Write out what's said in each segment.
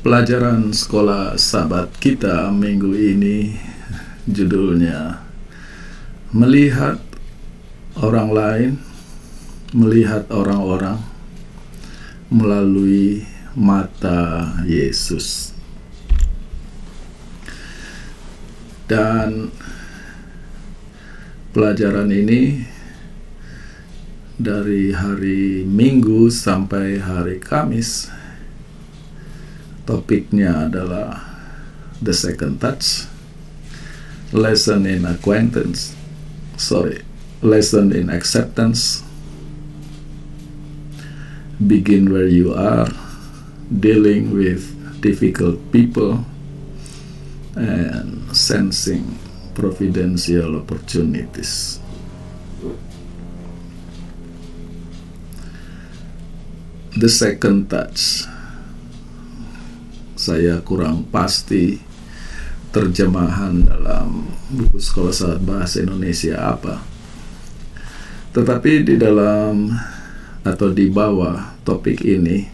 Pelajaran sekolah sahabat kita minggu ini judulnya Melihat Orang Lain, Melihat Orang-orang Melalui Mata Yesus. Dan pelajaran ini dari hari Minggu sampai hari Kamis, topiknya adalah The Second Touch, Lesson in Acceptance, Begin Where You Are, Dealing with Difficult People, and Sensing Providential Opportunities. The Second Touch, saya kurang pasti terjemahan dalam buku sekolah sahabat bahasa Indonesia apa, tetapi di dalam atau di bawah topik ini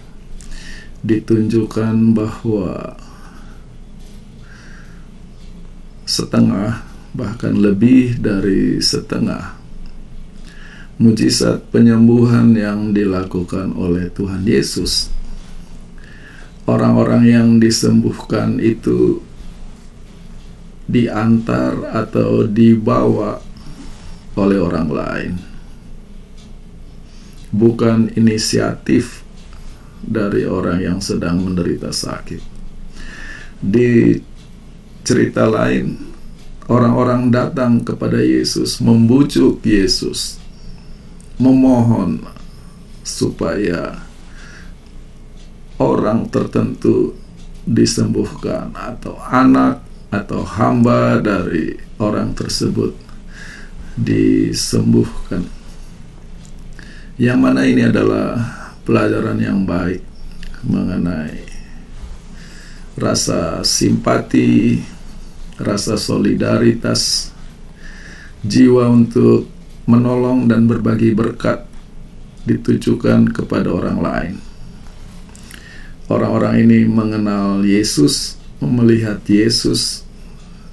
ditunjukkan bahwa setengah, bahkan lebih dari setengah mujizat penyembuhan yang dilakukan oleh Tuhan Yesus, orang-orang yang disembuhkan itu diantar atau dibawa oleh orang lain, bukan inisiatif dari orang yang sedang menderita sakit. Di cerita lain, orang-orang datang kepada Yesus, membujuk Yesus, memohon supaya orang tertentu disembuhkan, atau anak atau hamba dari orang tersebut disembuhkan. Yang mana ini adalah pelajaran yang baik mengenai rasa simpati, rasa solidaritas, jiwa untuk menolong dan berbagi berkat ditujukan kepada orang lain. Orang-orang ini mengenal Yesus, melihat Yesus,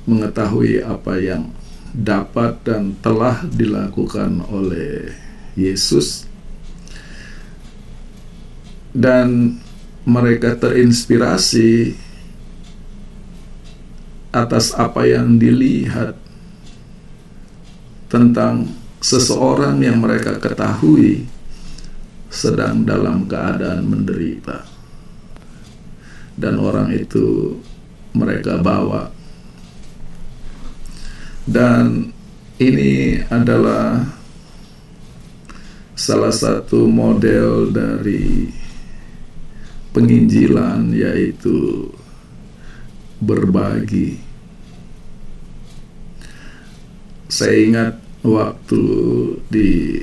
mengetahui apa yang dapat dan telah dilakukan oleh Yesus, dan mereka terinspirasi atas apa yang dilihat tentang seseorang yang mereka ketahui sedang dalam keadaan menderita, dan orang itu mereka bawa. Dan ini adalah salah satu model dari penginjilan, yaitu berbagi. Saya ingat waktu di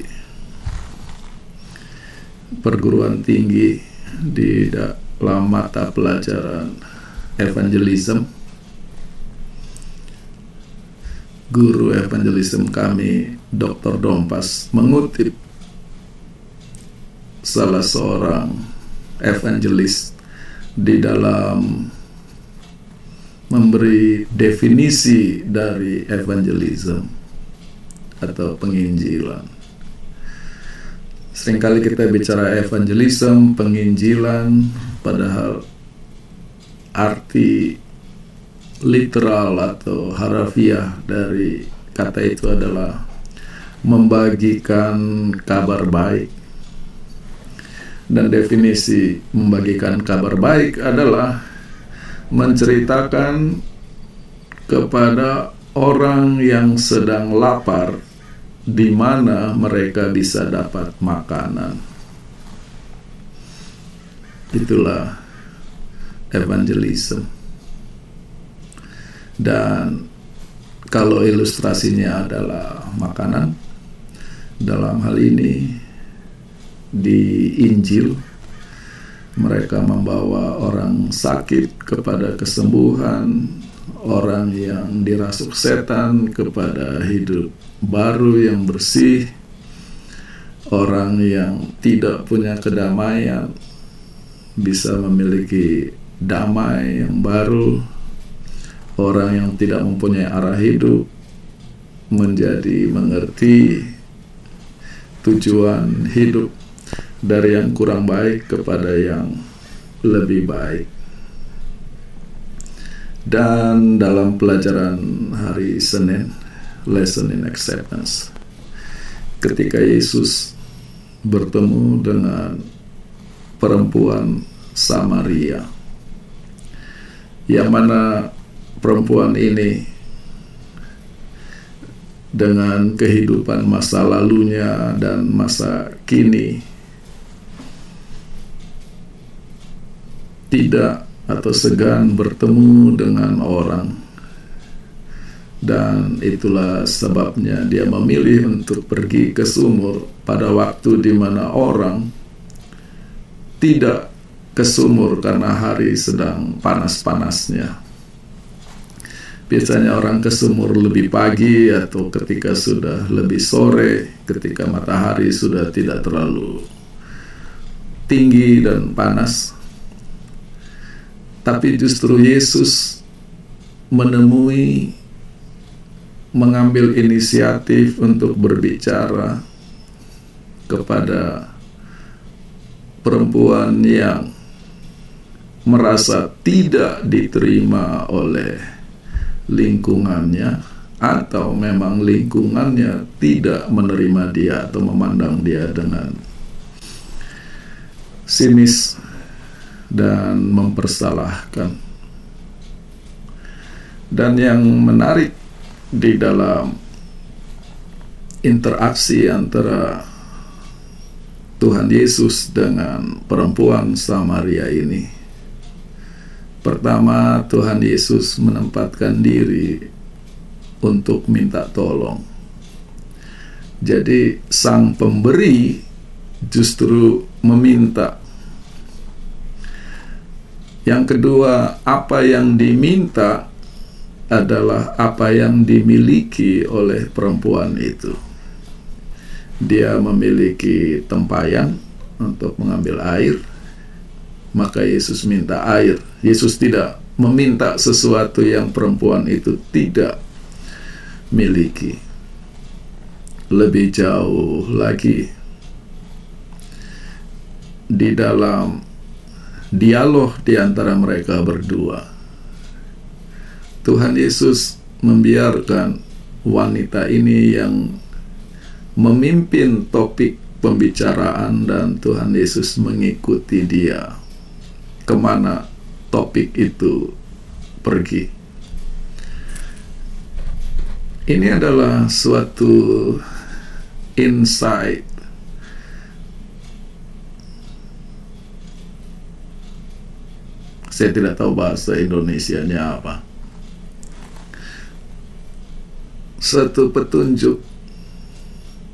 perguruan tinggi di dalam mata pelajaran evangelism, guru evangelism kami, Dr. Dompas, mengutip salah seorang evangelis di dalam memberi definisi dari evangelism atau penginjilan. Seringkali kita bicara evangelism, penginjilan, padahal arti literal atau harafiah dari kata itu adalah membagikan kabar baik. Dan definisi membagikan kabar baik adalah menceritakan kepada orang yang sedang lapar di mana mereka bisa dapat makanan. Itulah evangelism. Dan kalau ilustrasinya adalah makanan, dalam hal ini di Injil mereka membawa orang sakit kepada kesembuhan, orang yang dirasuk setan kepada hidup baru yang bersih, orang yang tidak punya kedamaian bisa memiliki damai yang baru, orang yang tidak mempunyai arah hidup menjadi mengerti tujuan hidup dari yang kurang baik kepada yang lebih baik. Dan dalam pelajaran hari Senin, Lesson in Acceptance, ketika Yesus bertemu dengan perempuan Samaria, yang mana perempuan ini dengan kehidupan masa lalunya dan masa kini tidak atau segan bertemu dengan orang, dan itulah sebabnya dia memilih untuk pergi ke sumur pada waktu di mana orang tidak ke sumur karena hari sedang panas-panasnya. Biasanya orang ke sumur lebih pagi atau ketika sudah lebih sore, ketika matahari sudah tidak terlalu tinggi dan panas. Tapi justru Yesus mengambil inisiatif untuk berbicara kepada perempuan yang merasa tidak diterima oleh lingkungannya, atau memang lingkungannya tidak menerima dia atau memandang dia dengan sinis dan mempersalahkan. Dan yang menarik di dalam interaksi antara Tuhan Yesus dengan perempuan Samaria ini, pertama, Tuhan Yesus menempatkan diri untuk minta tolong. Jadi sang pemberi justru meminta. Yang kedua, apa yang diminta adalah apa yang dimiliki oleh perempuan itu. Dia memiliki tempayan untuk mengambil air, maka Yesus minta air. Yesus tidak meminta sesuatu yang perempuan itu tidak miliki. Lebih jauh lagi, di dalam dialog di antara mereka berdua, Tuhan Yesus membiarkan wanita ini yang memimpin topik pembicaraan, dan Tuhan Yesus mengikuti dia kemana topik itu pergi. Ini adalah suatu insight saya tidak tahu bahasa Indonesianya apa. Satu petunjuk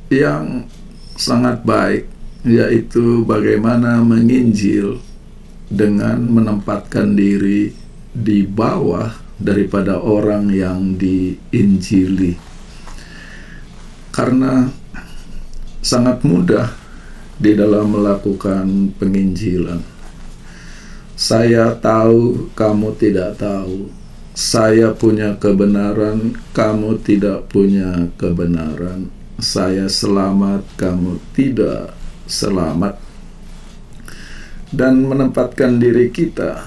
yang sangat baik, yaitu bagaimana menginjil dengan menempatkan diri di bawah daripada orang yang diinjili. Karena sangat mudah di dalam melakukan penginjilan. Saya tahu, kamu tidak tahu. Saya punya kebenaran, kamu tidak punya kebenaran. Saya selamat, kamu tidak selamat. Dan menempatkan diri kita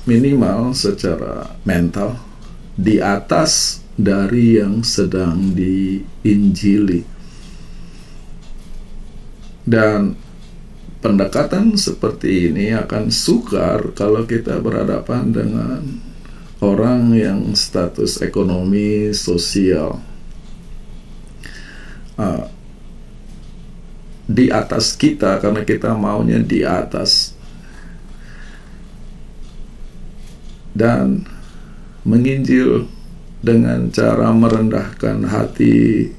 minimal secara mental di atas dari yang sedang diinjili. Dan pendekatan seperti ini akan sukar kalau kita berhadapan dengan orang yang status ekonomi, sosial di atas kita, karena kita maunya di atas. Dan menginjil dengan cara merendahkan hati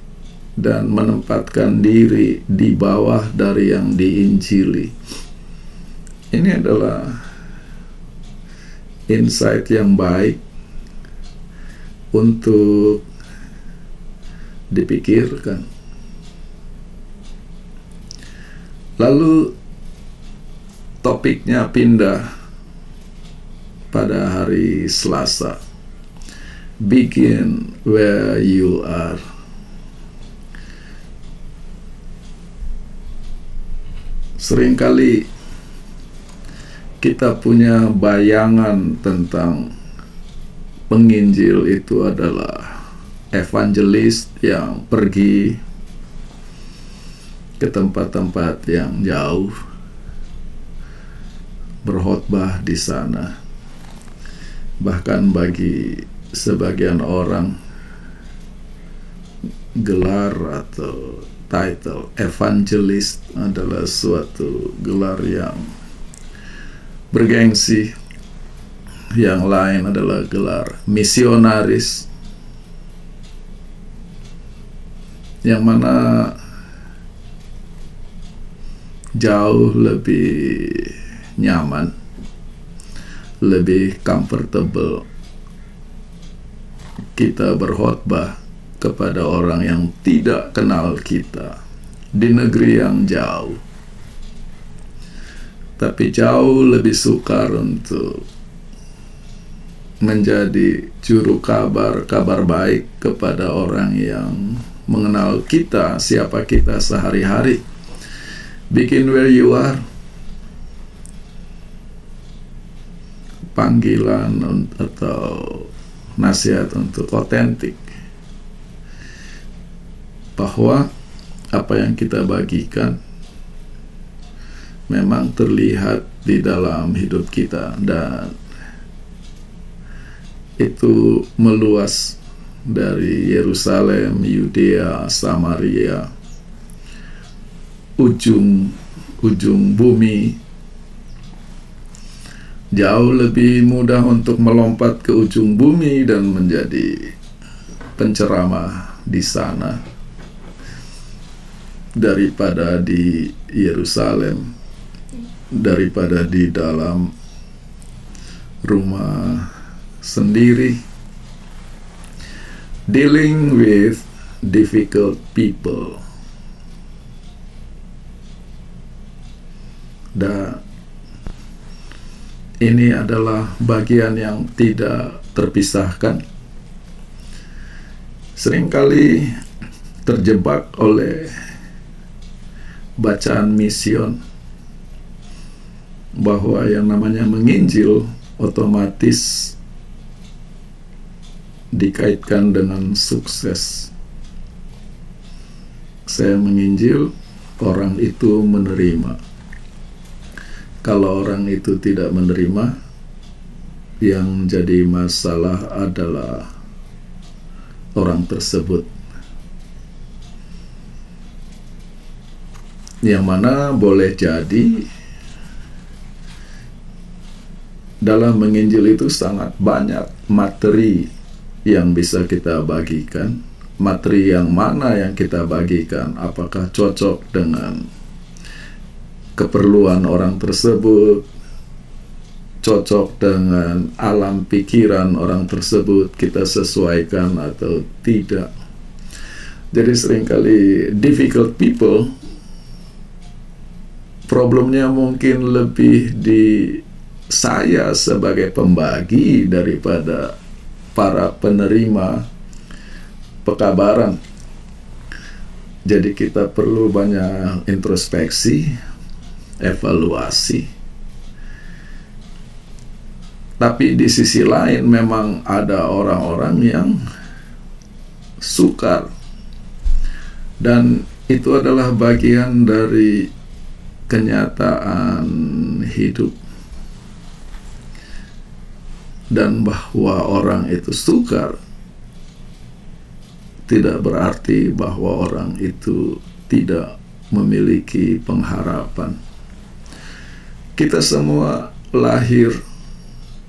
dan menempatkan diri di bawah dari yang diinjili. Ini adalah insight yang baik untuk dipikirkan. Lalu topiknya pindah pada hari Selasa. Begin where you are. Seringkali kita punya bayangan tentang penginjil itu adalah evangelis yang pergi ke tempat-tempat yang jauh, berkhotbah di sana. Bahkan bagi sebagian orang, gelar atau title evangelis adalah suatu gelar yang bergengsi. Yang lain adalah gelar misionaris, yang mana jauh lebih nyaman, lebih comfortable kita berkhotbah kepada orang yang tidak kenal kita di negeri yang jauh. Tapi jauh lebih sukar untuk menjadi juru kabar baik kepada orang yang mengenal kita, siapa kita sehari-hari. Begin where you are. Panggilan atau nasihat untuk otentik, bahwa apa yang kita bagikan memang terlihat di dalam hidup kita, dan itu meluas dari Yerusalem, Yudea, Samaria, ujung bumi. Jauh lebih mudah untuk melompat ke ujung bumi dan menjadi penceramah di sana daripada di Yerusalem, daripada di dalam rumah sendiri, dealing with difficult people. Dan ini adalah bagian yang tidak terpisahkan. Seringkali terjebak oleh bacaan mision, bahwa yang namanya menginjil otomatis dikaitkan dengan sukses. Saya menginjil, orang itu menerima. Kalau orang itu tidak menerima, yang jadi masalah adalah orang tersebut. Yang mana boleh jadi dalam menginjil itu sangat banyak materi yang bisa kita bagikan. Materi yang mana yang kita bagikan, apakah cocok dengan keperluan orang tersebut, cocok dengan alam pikiran orang tersebut, kita sesuaikan atau tidak. Jadi seringkali difficult people, problemnya mungkin lebih di saya sebagai pembagi daripada para penerima pekabaran. Jadi kita perlu banyak introspeksi, evaluasi. Tapi di sisi lain memang ada orang-orang yang sukar, dan itu adalah bagian dari kenyataan hidup. Dan bahwa orang itu sukar tidak berarti bahwa orang itu tidak memiliki pengharapan. Kita semua lahir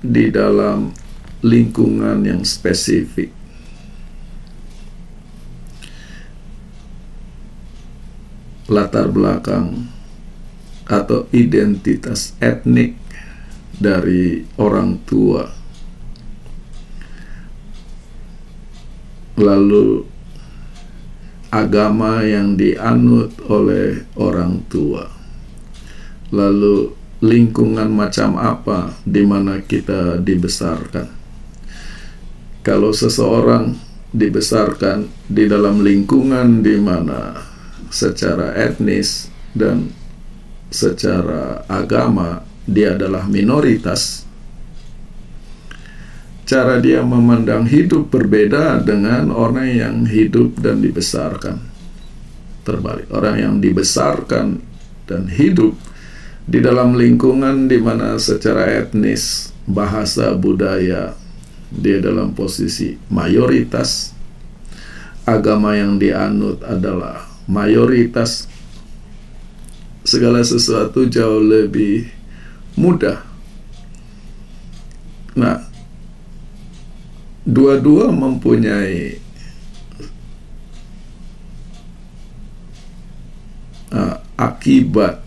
di dalam lingkungan yang spesifik. Latar belakang atau identitas etnik dari orang tua, lalu agama yang dianut oleh orang tua, lalu lingkungan macam apa di mana kita dibesarkan. Kalau seseorang dibesarkan di dalam lingkungan di mana secara etnis dan secara agama dia adalah minoritas, cara dia memandang hidup berbeda dengan orang yang hidup dan dibesarkan. Terbalik, orang yang dibesarkan dan hidup di dalam lingkungan di mana secara etnis, bahasa, budaya dia dalam posisi mayoritas, agama yang dianut adalah mayoritas, segala sesuatu jauh lebih mudah. Nah, dua-dua mempunyai akibat.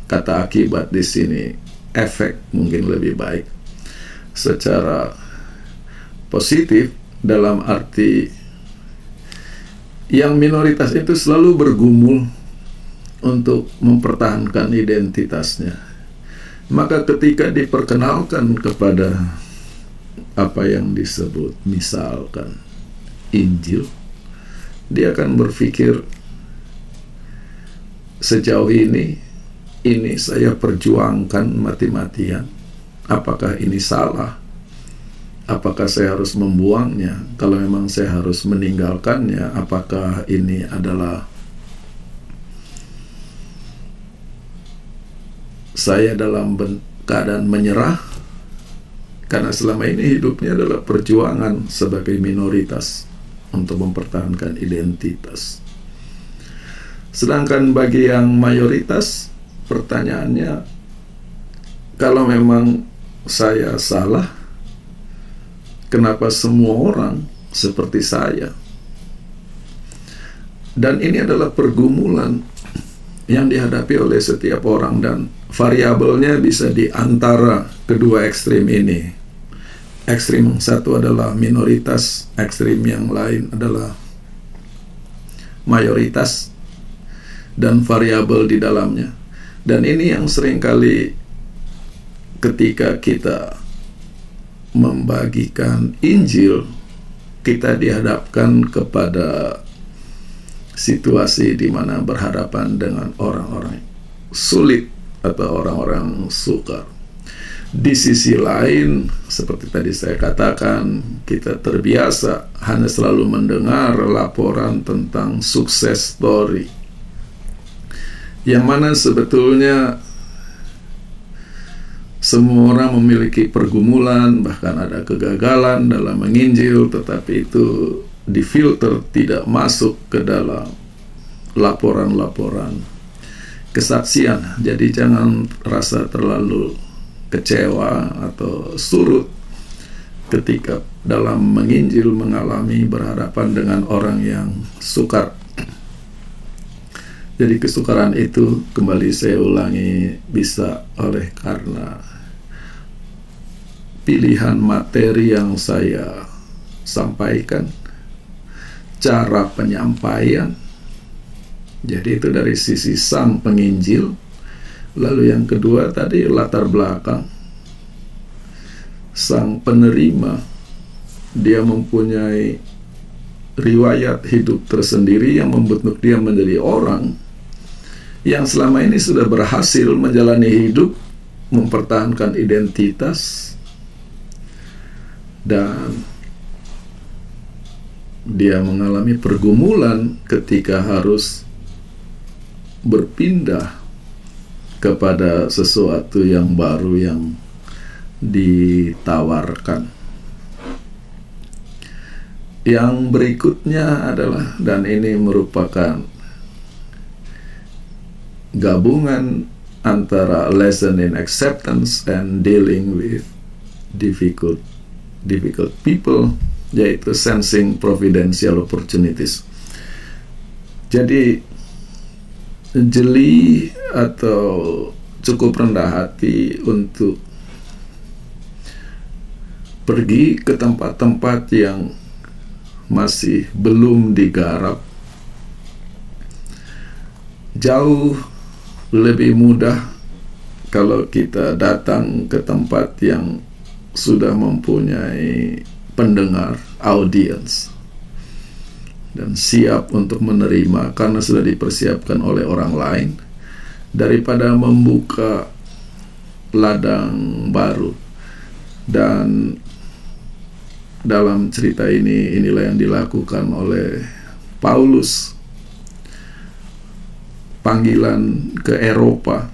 Kata akibat di sini efek mungkin lebih baik, secara positif dalam arti yang minoritas itu selalu bergumul untuk mempertahankan identitasnya. Maka ketika diperkenalkan kepada apa yang disebut misalkan Injil, dia akan berpikir, sejauh ini saya perjuangkan mati-matian, apakah ini salah? Apakah saya harus membuangnya? Kalau memang saya harus meninggalkannya, apakah ini adalah saya dalam keadaan menyerah? Karena selama ini hidupnya adalah perjuangan sebagai minoritas untuk mempertahankan identitas. Sedangkan bagi yang mayoritas, pertanyaannya, kalau memang saya salah, kenapa semua orang seperti saya? Dan ini adalah pergumulan yang dihadapi oleh setiap orang, dan variabelnya bisa di antara kedua ekstrim ini. Ekstrim satu adalah minoritas, ekstrim yang lain adalah mayoritas, dan variabel di dalamnya. Dan ini yang seringkali ketika kita membagikan Injil, kita dihadapkan kepada situasi di mana berhadapan dengan orang-orang sulit atau orang-orang sukar. Di sisi lain, seperti tadi saya katakan, kita terbiasa hanya selalu mendengar laporan tentang sukses story, yang mana sebetulnya semua orang memiliki pergumulan, bahkan ada kegagalan dalam menginjil, tetapi itu difilter, tidak masuk ke dalam laporan-laporan kesaksian. Jadi jangan rasa terlalu kecewa atau surut ketika dalam menginjil mengalami berhadapan dengan orang yang sukar. Jadi kesukaran itu, kembali saya ulangi, bisa oleh karena pilihan materi yang saya sampaikan, cara penyampaian. Jadi itu dari sisi sang penginjil. Lalu yang kedua tadi, latar belakang sang penerima. Dia mempunyai riwayat hidup tersendiri yang membentuk dia menjadi orang yang selama ini sudah berhasil menjalani hidup, mempertahankan identitas, dan dia mengalami pergumulan ketika harus berpindah kepada sesuatu yang baru yang ditawarkan. Yang berikutnya adalah, dan ini merupakan gabungan antara lesson in acceptance and dealing with difficult people, yaitu sensing providential opportunities. Jadi jeli atau cukup rendah hati untuk pergi ke tempat-tempat yang masih belum digarap. Jauh lebih mudah kalau kita datang ke tempat yang sudah mempunyai pendengar, audiens, dan siap untuk menerima karena sudah dipersiapkan oleh orang lain, daripada membuka ladang baru. Dan dalam cerita ini, inilah yang dilakukan oleh Paulus. Panggilan ke Eropa.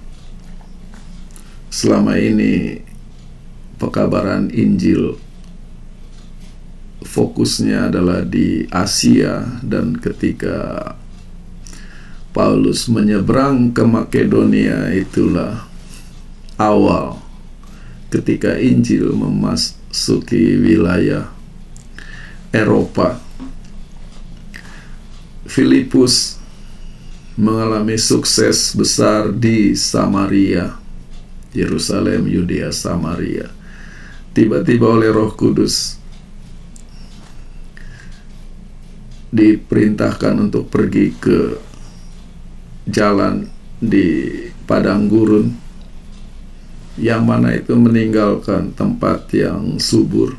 Selama ini pekabaran Injil fokusnya adalah di Asia, dan ketika Paulus menyeberang ke Makedonia, itulah awal ketika Injil memasuki wilayah Eropa. Filipus mengalami sukses besar di Samaria, Yerusalem, Yudea, Samaria. Tiba-tiba oleh Roh Kudus diperintahkan untuk pergi ke jalan di padang gurun, yang mana itu meninggalkan tempat yang subur,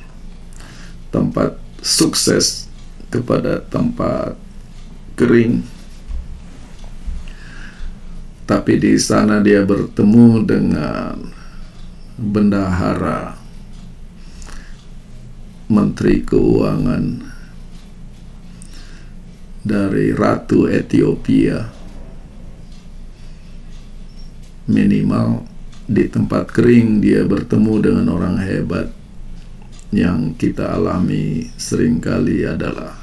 tempat sukses, kepada tempat kering. Tapi di sana dia bertemu dengan bendahara, menteri keuangan dari Ratu Ethiopia. Minimal di tempat kering dia bertemu dengan orang hebat. Yang kita alami seringkali adalah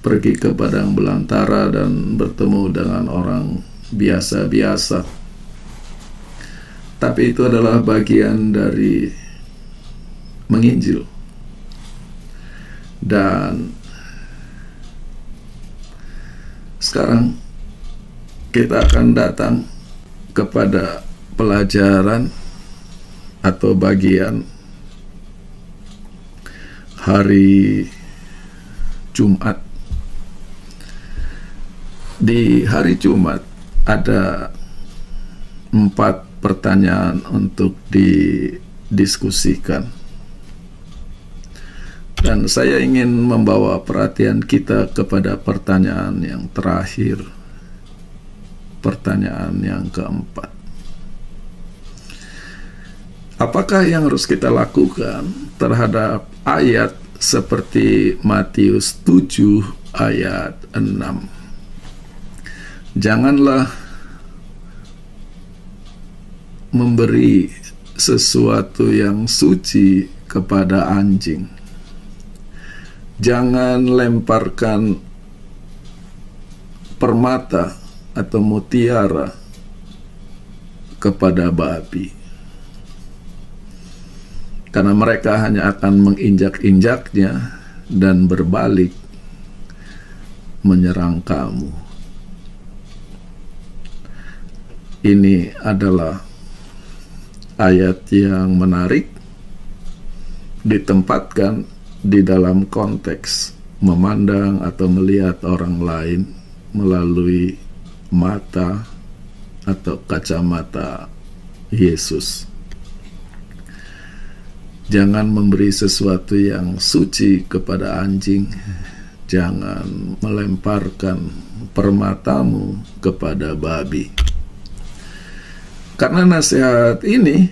pergi ke padang belantara dan bertemu dengan orang biasa-biasa. Tapi itu adalah bagian dari menginjil. Dan sekarang kita akan datang kepada pelajaran atau bagian hari Jumat. Di hari Jumat ada 4 pertanyaan untuk didiskusikan. Dan saya ingin membawa perhatian kita kepada pertanyaan yang terakhir, pertanyaan yang keempat. Apakah yang harus kita lakukan terhadap ayat seperti Matius 7 ayat 6? Janganlah memberi sesuatu yang suci kepada anjing. Jangan lemparkan permata atau mutiara kepada babi, karena mereka hanya akan menginjak-injaknya dan berbalik menyerang kamu. Ini adalah ayat yang menarik, ditempatkan di dalam konteks memandang atau melihat orang lain melalui mata atau kacamata Yesus. Jangan memberi sesuatu yang suci kepada anjing. Jangan melemparkan permatamu kepada babi. Karena nasihat ini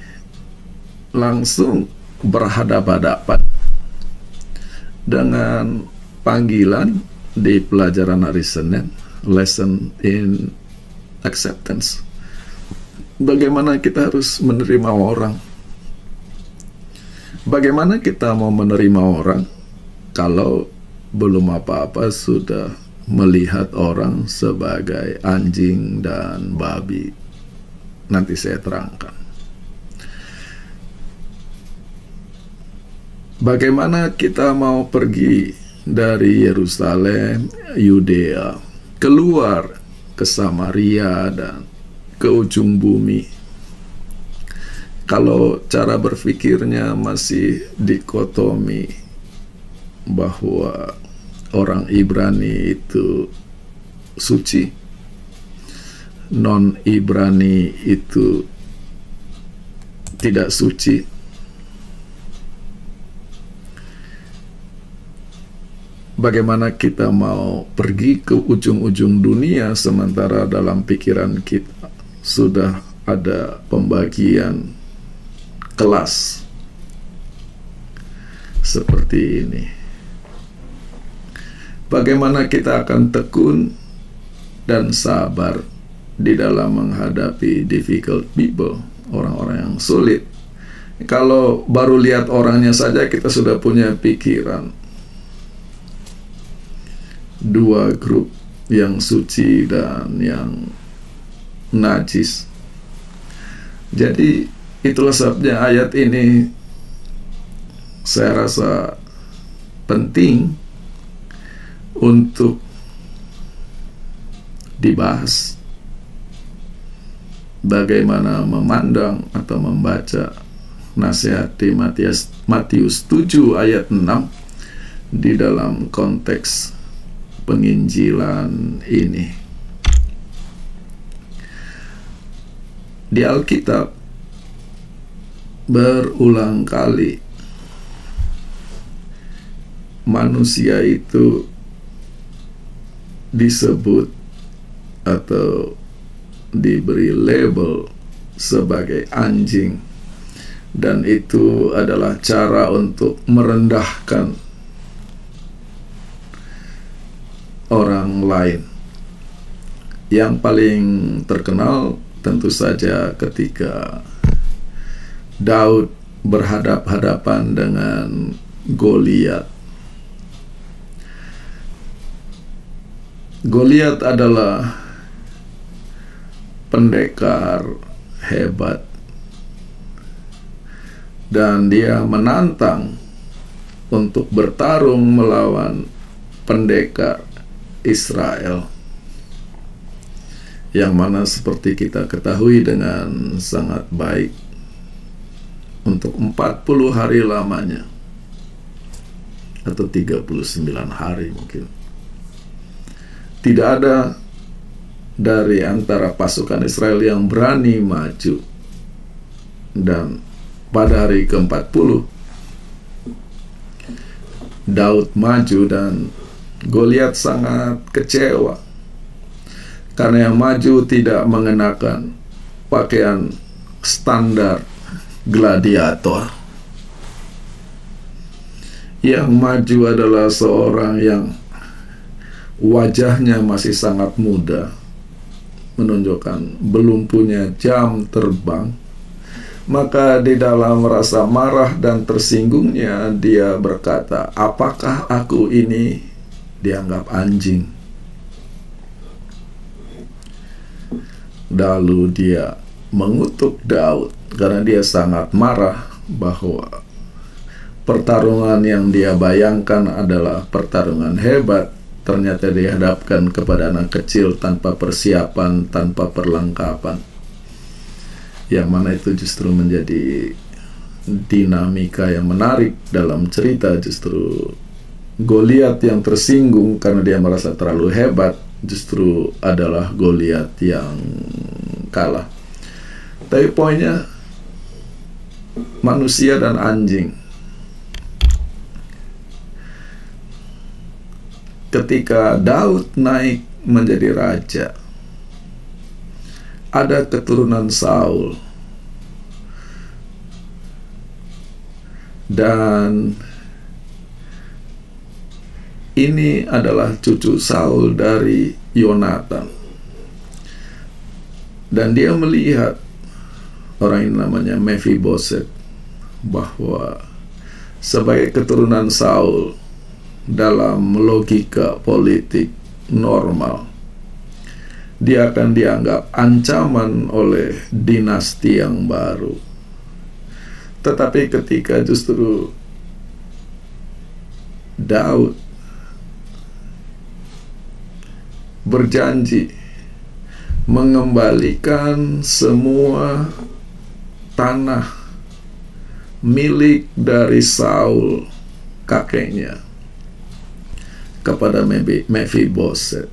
langsung berhadapan-hadapan dengan panggilan di pelajaran hari Senin, lesson in acceptance. Bagaimana kita harus menerima orang? Bagaimana kita mau menerima orang kalau belum apa-apa sudah melihat orang sebagai anjing dan babi? Nanti saya terangkan. Bagaimana kita mau pergi dari Yerusalem, Yudea, keluar ke Samaria dan ke ujung bumi, kalau cara berpikirnya masih dikotomi bahwa orang Ibrani itu suci, non-Ibrani itu tidak suci. Bagaimana kita mau pergi ke ujung-ujung dunia sementara dalam pikiran kita sudah ada pembagian kelas seperti ini? Bagaimana kita akan tekun dan sabar di dalam menghadapi difficult people, orang-orang yang sulit? Kalau baru lihat orangnya saja kita sudah punya pikiran. Dua grup, yang suci dan yang najis. Jadi itulah sebabnya ayat ini saya rasa penting untuk dibahas. Bagaimana memandang atau membaca nasihat di Matius 7 ayat 6 di dalam konteks penginjilan ini. Di Alkitab berulang kali manusia itu disebut atau diberi label sebagai anjing, dan itu adalah cara untuk merendahkan orang lain. Yang paling terkenal tentu saja ketika Daud berhadap-hadapan dengan Goliat. Goliat adalah pendekar hebat, dan dia menantang untuk bertarung melawan pendekar Israel, yang mana seperti kita ketahui dengan sangat baik, untuk 40 hari lamanya, atau 39 hari mungkin, tidak ada dari antara pasukan Israel yang berani maju. Dan pada hari ke-40 Daud maju, dan Goliat sangat kecewa karena yang maju tidak mengenakan pakaian standar gladiator. Yang maju adalah seorang yang wajahnya masih sangat muda, menunjukkan belum punya jam terbang. Maka di dalam rasa marah dan tersinggungnya dia berkata, "Apakah aku ini dianggap anjing?" Lalu dia mengutuk Daud karena dia sangat marah bahwa pertarungan yang dia bayangkan adalah pertarungan hebat, ternyata dihadapkan kepada anak kecil tanpa persiapan, tanpa perlengkapan. Yang mana itu justru menjadi dinamika yang menarik dalam cerita. Justru Goliat yang tersinggung karena dia merasa terlalu hebat, justru adalah Goliat yang kalah. Tapi poinnya, manusia dan anjing. Ketika Daud naik menjadi raja, ada keturunan Saul, dan ini adalah cucu Saul dari Yonatan. Dan dia melihat orang ini namanya Mephiboset, bahwa sebagai keturunan Saul, dalam logika politik normal, dia akan dianggap ancaman oleh dinasti yang baru. Tetapi ketika justru Daud berjanji mengembalikan semua tanah milik dari Saul kakeknya kepada Mephiboset,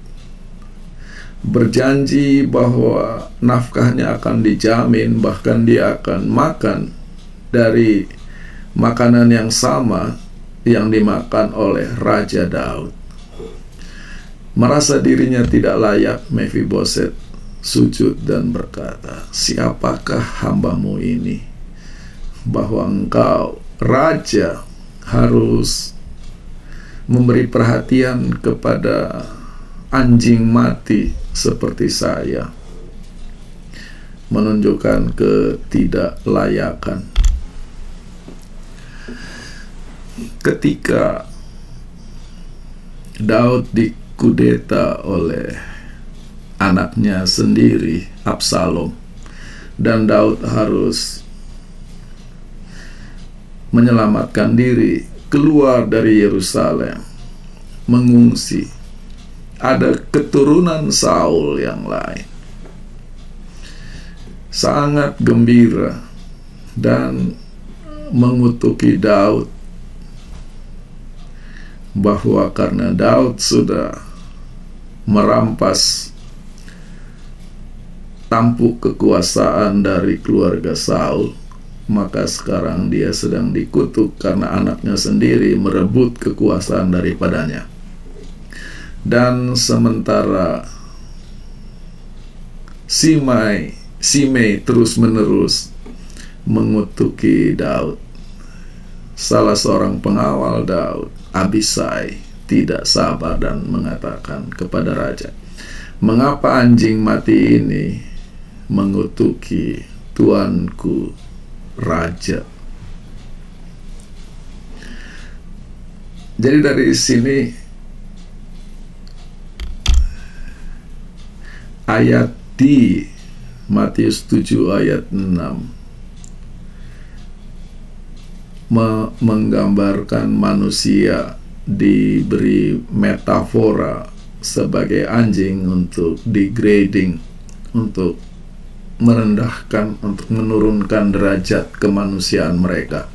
berjanji bahwa nafkahnya akan dijamin, bahkan dia akan makan dari makanan yang sama yang dimakan oleh Raja Daud. Merasa dirinya tidak layak, Mefiboset sujud dan berkata, "Siapakah hambamu ini, bahwa engkau, Raja, harus memberi perhatian kepada anjing mati seperti saya?" Menunjukkan ketidaklayakan. Ketika Daud dikudeta oleh anaknya sendiri, Absalom, dan Daud harus menyelamatkan diri, keluar dari Yerusalem, mengungsi. Ada keturunan Saul yang lain sangat gembira dan mengutuki Daud, bahwa karena Daud sudah merampas tampuk kekuasaan dari keluarga Saul, maka sekarang dia sedang dikutuk karena anaknya sendiri merebut kekuasaan daripadanya. Dan sementara Simei terus-menerus mengutuki Daud, salah seorang pengawal Daud, Abisai, tidak sabar dan mengatakan kepada raja, "Mengapa anjing mati ini mengutuki tuanku raja?" Jadi dari sini ayat di Matius 7 ayat 6 menggambarkan manusia diberi metafora sebagai anjing untuk degrading, untuk merendahkan, untuk menurunkan derajat kemanusiaan mereka.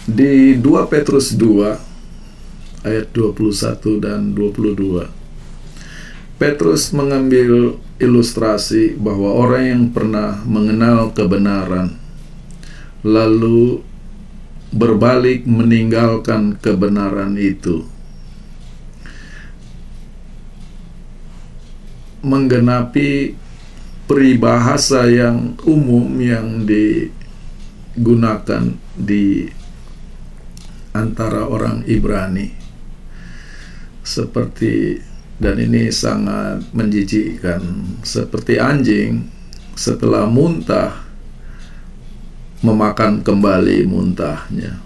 Di 2 Petrus 2 ayat 21 dan 22, Petrus mengambil ilustrasi bahwa orang yang pernah mengenal kebenaran lalu berbalik meninggalkan kebenaran itu, menggenapi peribahasa yang umum yang digunakan di antara orang Ibrani, seperti, dan ini sangat menjijikkan, seperti anjing setelah muntah memakan kembali muntahnya,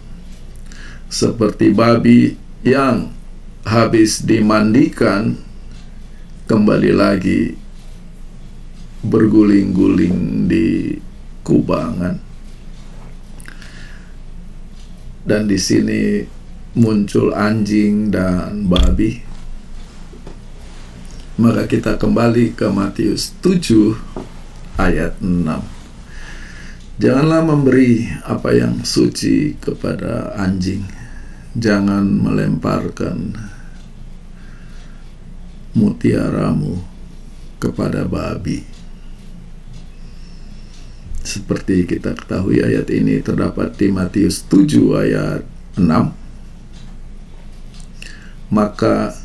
seperti babi yang habis dimandikan kembali lagi berguling-guling di kubangan. Dan di sini muncul anjing dan babi. Maka kita kembali ke Matius 7 ayat 6. Janganlah memberi apa yang suci kepada anjing, jangan melemparkan mutiaramu kepada babi. Seperti kita ketahui, ayat ini terdapat di Matius 7 ayat 6. Maka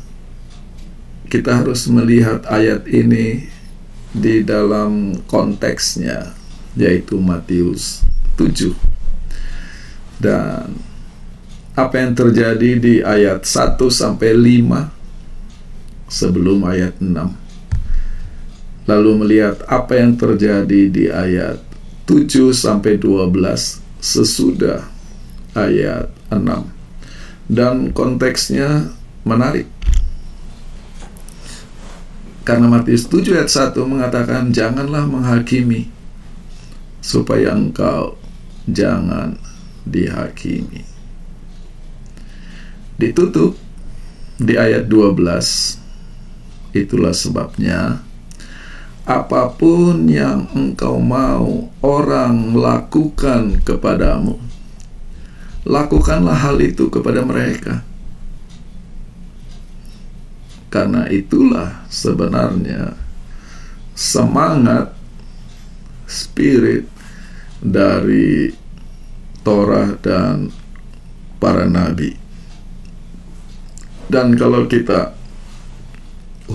kita harus melihat ayat ini di dalam konteksnya, yaitu Matius 7. Dan apa yang terjadi di ayat 1 sampai 5 sebelum ayat 6. Lalu melihat apa yang terjadi di ayat 7 sampai 12 sesudah ayat 6. Dan konteksnya menarik. Karena Matius 7 ayat 1 mengatakan, "Janganlah menghakimi, supaya engkau jangan dihakimi." Ditutup di ayat 12, "Itulah sebabnya apapun yang engkau mau orang lakukan kepadamu, lakukanlah hal itu kepada mereka. Karena itulah sebenarnya semangat, spirit dari Torah dan para nabi. Dan kalau kita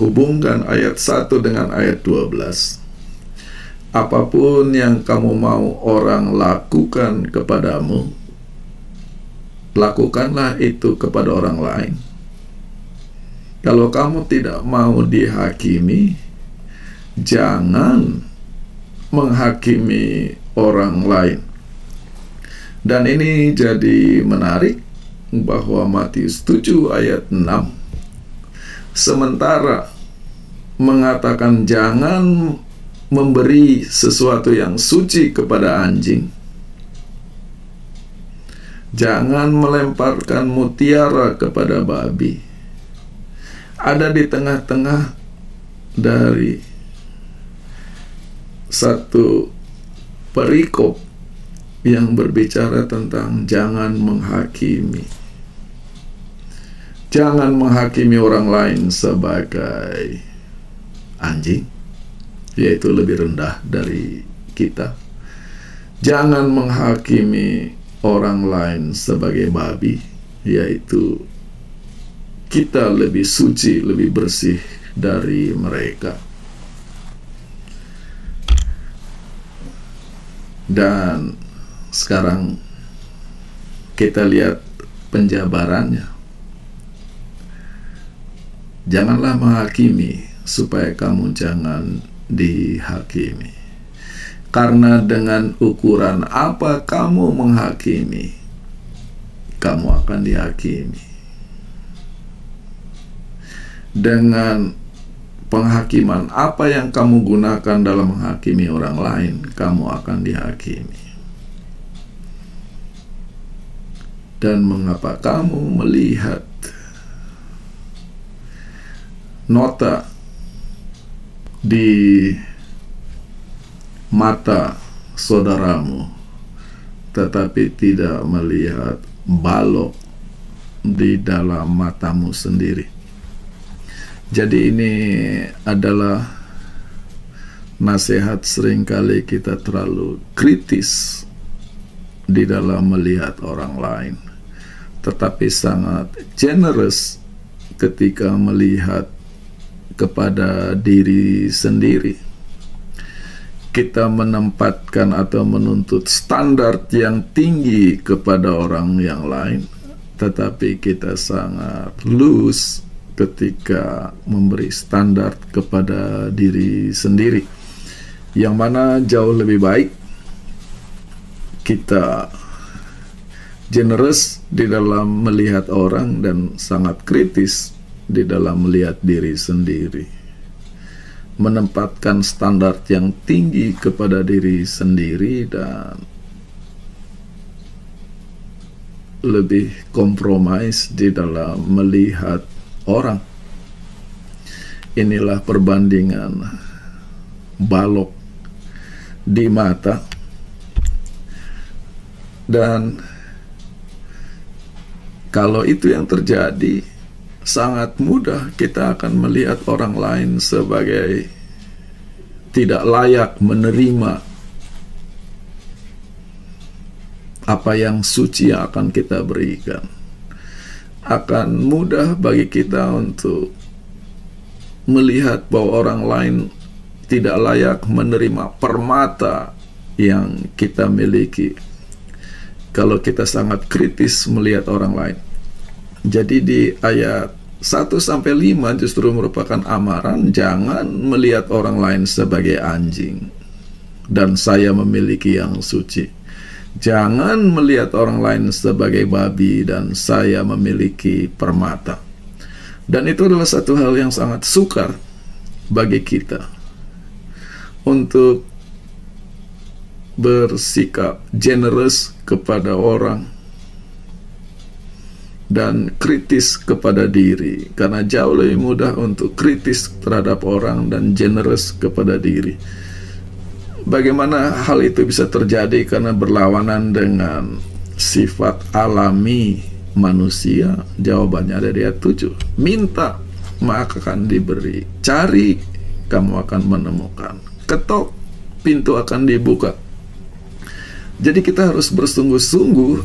hubungkan ayat 1 dengan ayat 12, apapun yang kamu mau orang lakukan kepadamu, lakukanlah itu kepada orang lain. Kalau kamu tidak mau dihakimi, jangan menghakimi orang lain. Dan ini jadi menarik bahwa Matius 7 ayat 6 sementara mengatakan jangan memberi sesuatu yang suci kepada anjing, jangan melemparkan mutiara kepada babi, ada di tengah-tengah dari satu perikop yang berbicara tentang jangan menghakimi. Jangan menghakimi orang lain sebagai anjing, yaitu lebih rendah dari kita. Jangan menghakimi orang lain sebagai babi, yaitu kita lebih suci, lebih bersih dari mereka. Dan sekarang kita lihat penjabarannya. Janganlah menghakimi supaya kamu jangan dihakimi. Karena dengan ukuran apa kamu menghakimi, kamu akan dihakimi. Dengan penghakiman apa yang kamu gunakan dalam menghakimi orang lain, kamu akan dihakimi. Dan mengapa kamu melihat nota di mata saudaramu, tetapi tidak melihat balok di dalam matamu sendiri? Jadi ini adalah nasihat. Seringkali kita terlalu kritis di dalam melihat orang lain, tetapi sangat generous ketika melihat kepada diri sendiri. Kita menempatkan atau menuntut standar yang tinggi kepada orang yang lain, tetapi kita sangat loose ketika memberi standar kepada diri sendiri, yang mana jauh lebih baik kita generous di dalam melihat orang dan sangat kritis di dalam melihat diri sendiri. Menempatkan standar yang tinggi kepada diri sendiri dan lebih kompromis di dalam melihat orang. Inilah perbandingan balok di mata. Dan kalau itu yang terjadi, sangat mudah kita akan melihat orang lain sebagai tidak layak menerima apa yang suci yang akan kita berikan. Akan mudah bagi kita untuk melihat bahwa orang lain tidak layak menerima permata yang kita miliki kalau kita sangat kritis melihat orang lain. Jadi di ayat 1-5 justru merupakan amaran, jangan melihat orang lain sebagai anjing dan saya memiliki yang suci. Jangan melihat orang lain sebagai babi dan saya memiliki permata. Dan itu adalah satu hal yang sangat sukar bagi kita untuk bersikap generous kepada orang dan kritis kepada diri, karena jauh lebih mudah untuk kritis terhadap orang dan generous kepada diri. Bagaimana hal itu bisa terjadi? Karena berlawanan dengan sifat alami manusia. Jawabannya ada di ayat 7. Minta, maka akan diberi. Cari, kamu akan menemukan. Ketok, pintu akan dibuka. Jadi kita harus bersungguh-sungguh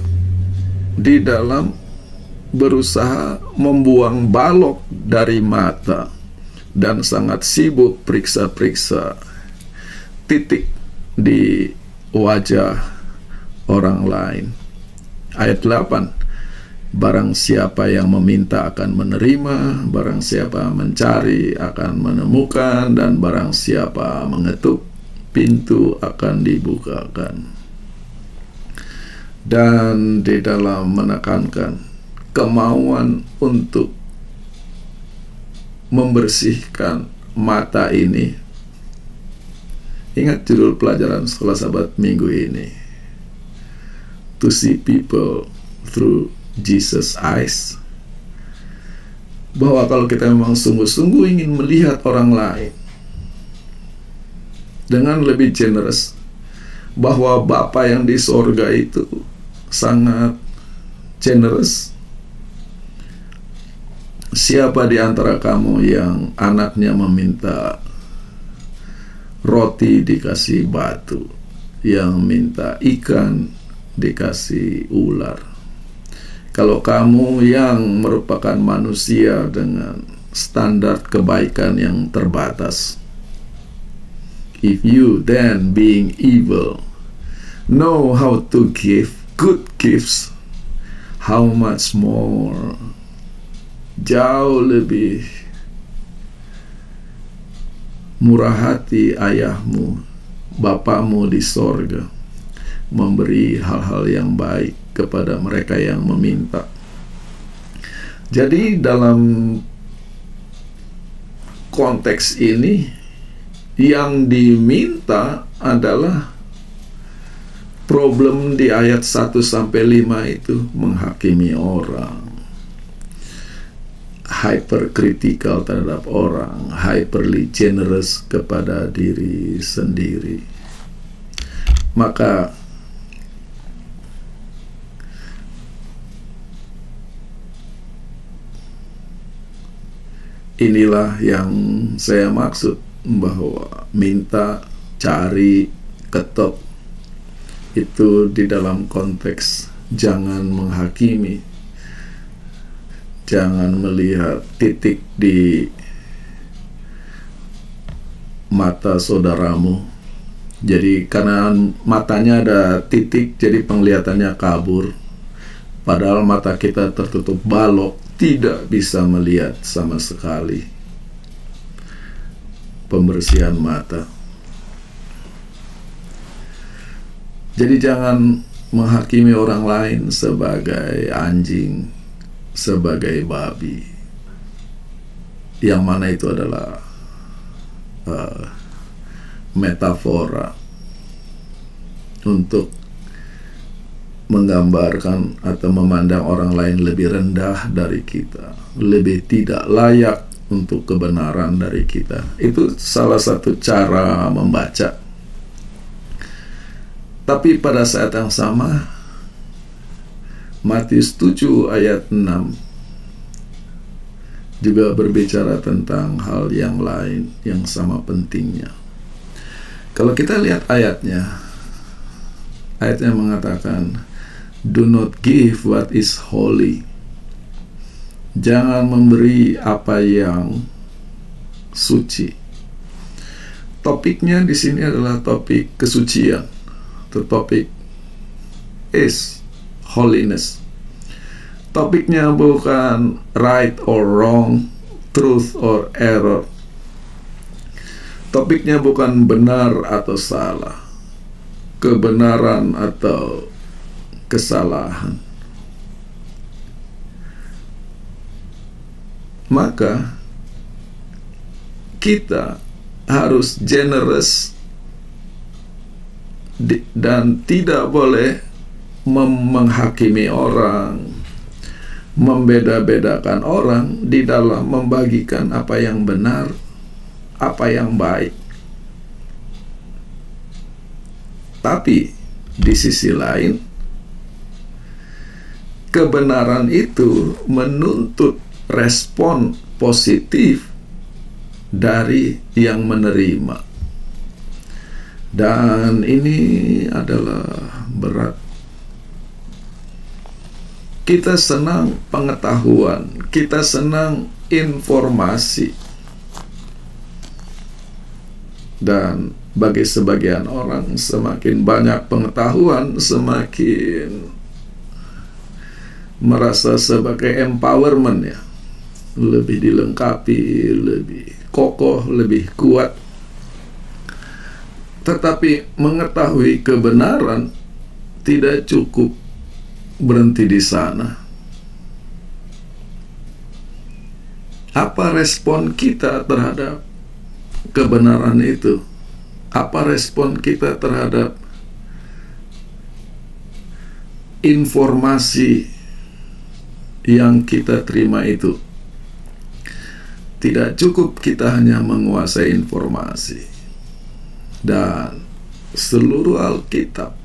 di dalam berusaha membuang balok dari mata dan sangat sibuk periksa-periksa titik di wajah orang lain. Ayat 8, barang siapa yang meminta akan menerima, barang siapa mencari akan menemukan, dan barang siapa mengetuk, pintu akan dibukakan. Dan di dalam menekankan kemauan untuk membersihkan mata ini, ingat judul pelajaran sekolah sahabat minggu ini, to see people through Jesus' eyes. Bahwa kalau kita memang sungguh-sungguh ingin melihat orang lain dengan lebih generous, bahwa Bapa yang di sorga itu sangat generous. Siapa di antara kamu yang anaknya meminta roti dikasih batu, yang minta ikan dikasih ular? Kalau kamu yang merupakan manusia dengan standar kebaikan yang terbatas, if you then being evil know how to give good gifts, how much more, jauh lebih murah hati ayahmu, Bapamu di sorga, memberi hal-hal yang baik kepada mereka yang meminta. Jadi dalam konteks ini, yang diminta adalah problem di ayat 1-5 itu, menghakimi orang, hyperkritikal terhadap orang, hyperly generous kepada diri sendiri. Maka inilah yang saya maksud, bahwa minta, cari, ketok itu di dalam konteks jangan menghakimi, jangan melihat titik di mata saudaramu. Jadi karena matanya ada titik, jadi penglihatannya kabur, padahal mata kita tertutup balok, tidak bisa melihat sama sekali. Pembersihan mata. Jadi jangan menghakimi orang lain sebagai anjing, sebagai babi, yang mana itu adalah metafora untuk menggambarkan atau memandang orang lain lebih rendah dari kita, lebih tidak layak untuk kebenaran dari kita. Itu salah satu cara membaca. Tapi pada saat yang sama, Matius 7 ayat 6 juga berbicara tentang hal yang lain yang sama pentingnya. Kalau kita lihat ayatnya mengatakan, do not give what is holy. Jangan memberi apa yang suci. Topiknya di sini adalah topik kesucian. The topic is holiness. Topiknya bukan right or wrong, truth or error. Topiknya bukan benar atau salah, kebenaran atau kesalahan. Maka kita harus generous dan tidak boleh menghakimi orang, membeda-bedakan orang di dalam membagikan apa yang benar, apa yang baik. Tapi di sisi lain, kebenaran itu menuntut respon positif dari yang menerima. Dan ini adalah berat. Kita senang pengetahuan, kita senang informasi. Dan bagi sebagian orang, semakin banyak pengetahuan, semakin merasa sebagai empowerment, ya, lebih dilengkapi, lebih kokoh, lebih kuat. Tetapi mengetahui kebenaran tidak cukup berhenti di sana. Apa respon kita terhadap kebenaran itu? Apa respon kita terhadap informasi yang kita terima itu? Tidak cukup kita hanya menguasai informasi. Dan seluruh Alkitab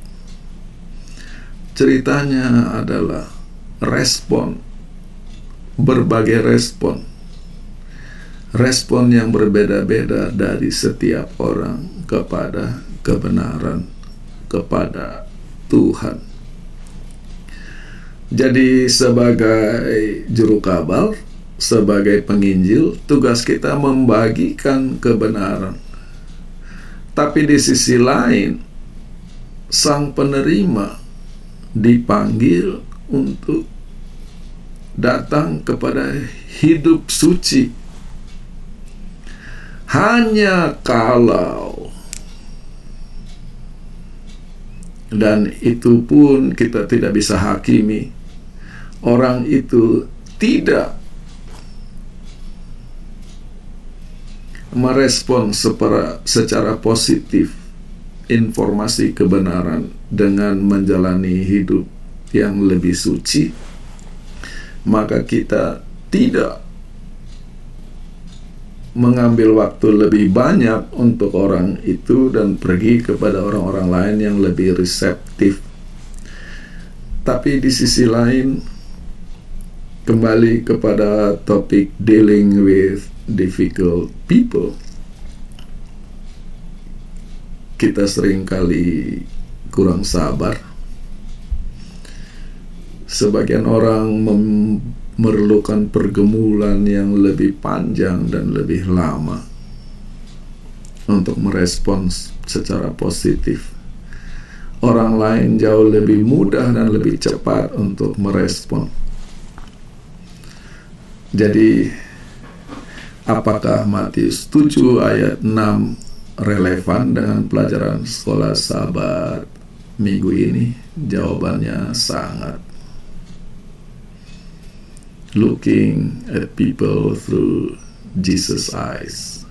ceritanya adalah respon, berbagai respon. Respon yang berbeda-beda dari setiap orang kepada kebenaran, kepada Tuhan. Jadi sebagai juru kabar, sebagai penginjil, tugas kita membagikan kebenaran. Tapi di sisi lain, sang penerima dipanggil untuk datang kepada hidup suci. Hanya kalau, dan itu pun kita tidak bisa hakimi, orang itu tidak merespon secara positif informasi kebenaran dengan menjalani hidup yang lebih suci, maka kita tidak mengambil waktu lebih banyak untuk orang itu dan pergi kepada orang-orang lain yang lebih reseptif. Tapi di sisi lain, kembali kepada topik dealing with difficult people, kita seringkali kurang sabar. Sebagian orang memerlukan pergumulan yang lebih panjang dan lebih lama untuk merespons secara positif. Orang lain jauh lebih mudah dan lebih cepat untuk merespon. Jadi, apakah Matius 7 ayat 6 relevan dengan pelajaran sekolah Sabat minggu ini? Jawabannya sangat. Looking at people through Jesus' eyes.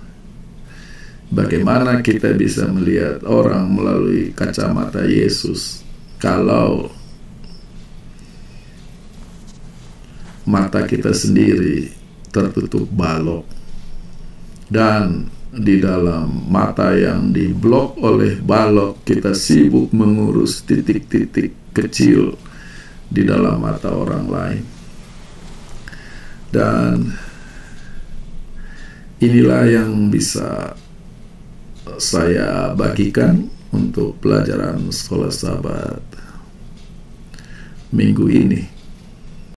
Bagaimana kita bisa melihat orang melalui kacamata Yesus kalau mata kita sendiri tertutup balok, dan di dalam mata yang diblok oleh balok kita sibuk mengurus titik-titik kecil di dalam mata orang lain. Dan inilah yang bisa saya bagikan untuk pelajaran sekolah Sabat minggu ini.